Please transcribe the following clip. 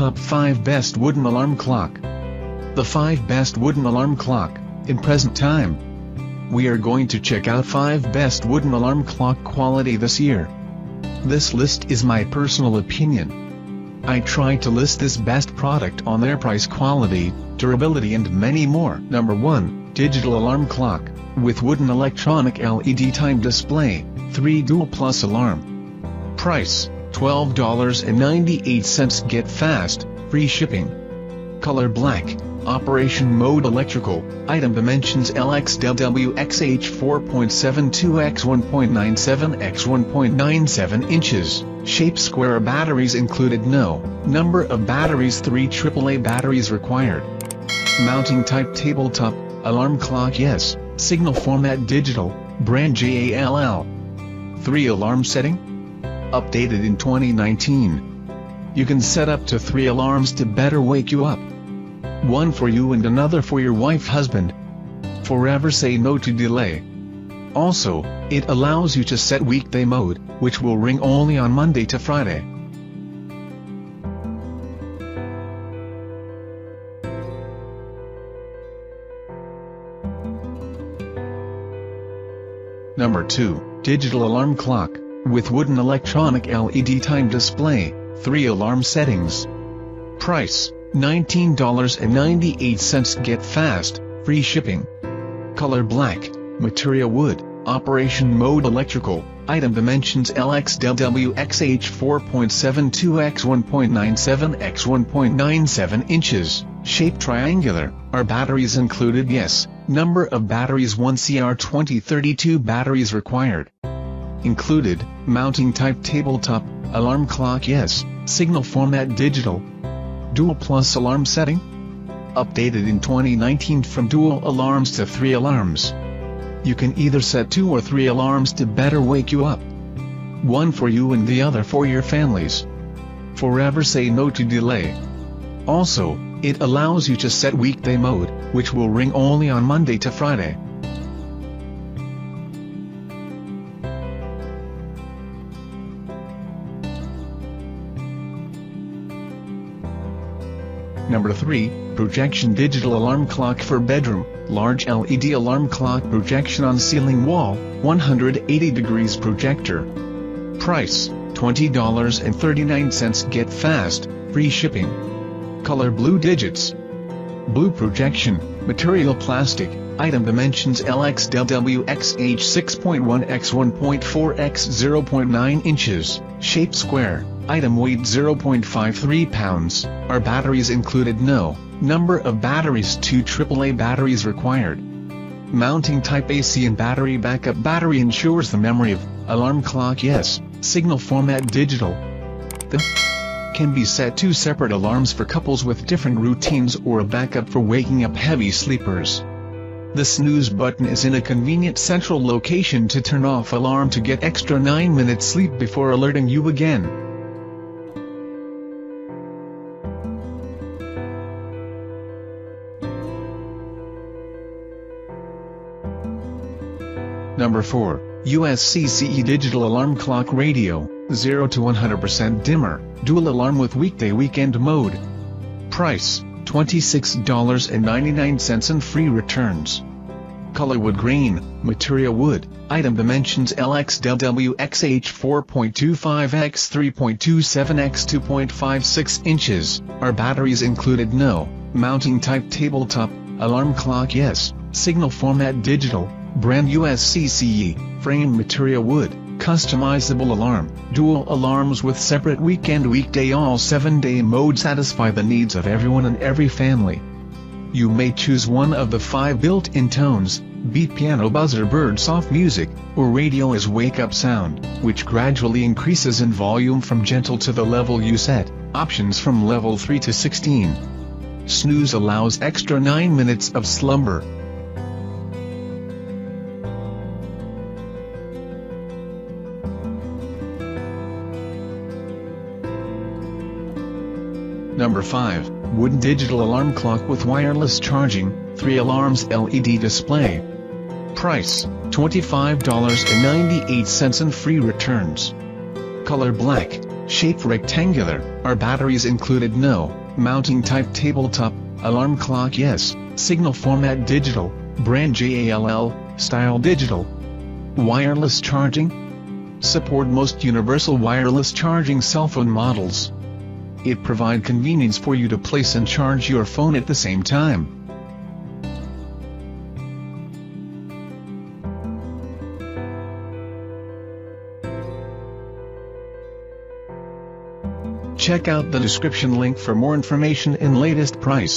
top 5 best wooden alarm clock. The 5 best wooden alarm clock, in present time. We are going to check out 5 best wooden alarm clock quality this year. This list is my personal opinion. I tried to list this best product on their price, quality, durability and many more. Number 1, digital alarm clock, with wooden electronic LED time display, 3 dual plus alarm. Price, $12.98. Get fast, free shipping. Color black. Operation mode electrical. Item dimensions LXWXH 4.72 x 1.97 x 1.97 inches. Shape square. Batteries included. No. Number of batteries 3 AAA batteries required. Mounting type tabletop alarm clock. Yes. Signal format digital. Brand JALL. 3 alarm setting. Updated in 2019. You can set up to 3 alarms to better wake you up. One for you and another for your wife, husband. Forever say no to delay. Also, it allows you to set weekday mode, which will ring only on Monday to Friday. Number 2, digital alarm clock, with wooden electronic LED time display, 3 alarm settings. Price, $19.98. Get fast, free shipping. Color black. Material wood. Operation mode electrical. Item dimensions LXWXH 4.72 x 1.97 x 1.97 inches. Shape triangular. Are batteries included? Yes. Number of batteries 1 CR2032 batteries required. Included. Mounting type tabletop alarm clock. Yes. Signal format digital. Dual plus alarm setting. Updated in 2019 from dual alarms to 3 alarms. You can either set 2 or 3 alarms to better wake you up. One for you and the other for your families. Forever say no to delay. Also, it allows you to set weekday mode, which will ring only on Monday to Friday. Number 3, projection digital alarm clock for bedroom, large LED alarm clock projection on ceiling wall, 180 degrees projector. Price, $20.39. Get fast, free shipping. Color blue digits. Blue projection, material plastic, item dimensions LXWXH 6.1 x 1.4 x 0.9 inches, shape square. Item weight 0.53 pounds. Are batteries included? No. Number of batteries 2 AAA batteries required. Mounting type AC and battery backup. Battery ensures the memory of alarm clock. Yes. Signal format digital. The can be set 2 separate alarms for couples with different routines or a backup for waking up heavy sleepers. The snooze button is in a convenient central location to turn off alarm to get extra 9 minutes sleep before alerting you again. Number 4, USCCE digital alarm clock radio, 0 to 100% dimmer, dual alarm with weekday weekend mode. Price, $26.99 and free returns. Color wood grain, material wood, item dimensions LXWXH 4.25 x 3.27 x 2.56 inches. Are batteries included? No. Mounting type tabletop alarm clock. Yes. Signal format digital. Brand USCCE, frame material wood, customizable alarm, dual alarms with separate weekend weekday all 7-day mode. Satisfy the needs of everyone and every family. You may choose one of the 5 built-in tones, beat, piano, buzzer, bird, soft music, or radio as wake-up sound, which gradually increases in volume from gentle to the level you set, options from level 3 to 16. Snooze allows extra 9 minutes of slumber. Number 5, wooden digital alarm clock with wireless charging, 3 alarms LED display. Price, $25.98 and free returns. Color black, Shape rectangular. Are batteries included? No. Mounting type tabletop. Alarm clock? Yes. Signal format digital. Brand JALL. Style digital. Wireless charging? Support most universal wireless charging cell phone models. It provides convenience for you to place and charge your phone at the same time. Check out the description link for more information and latest price.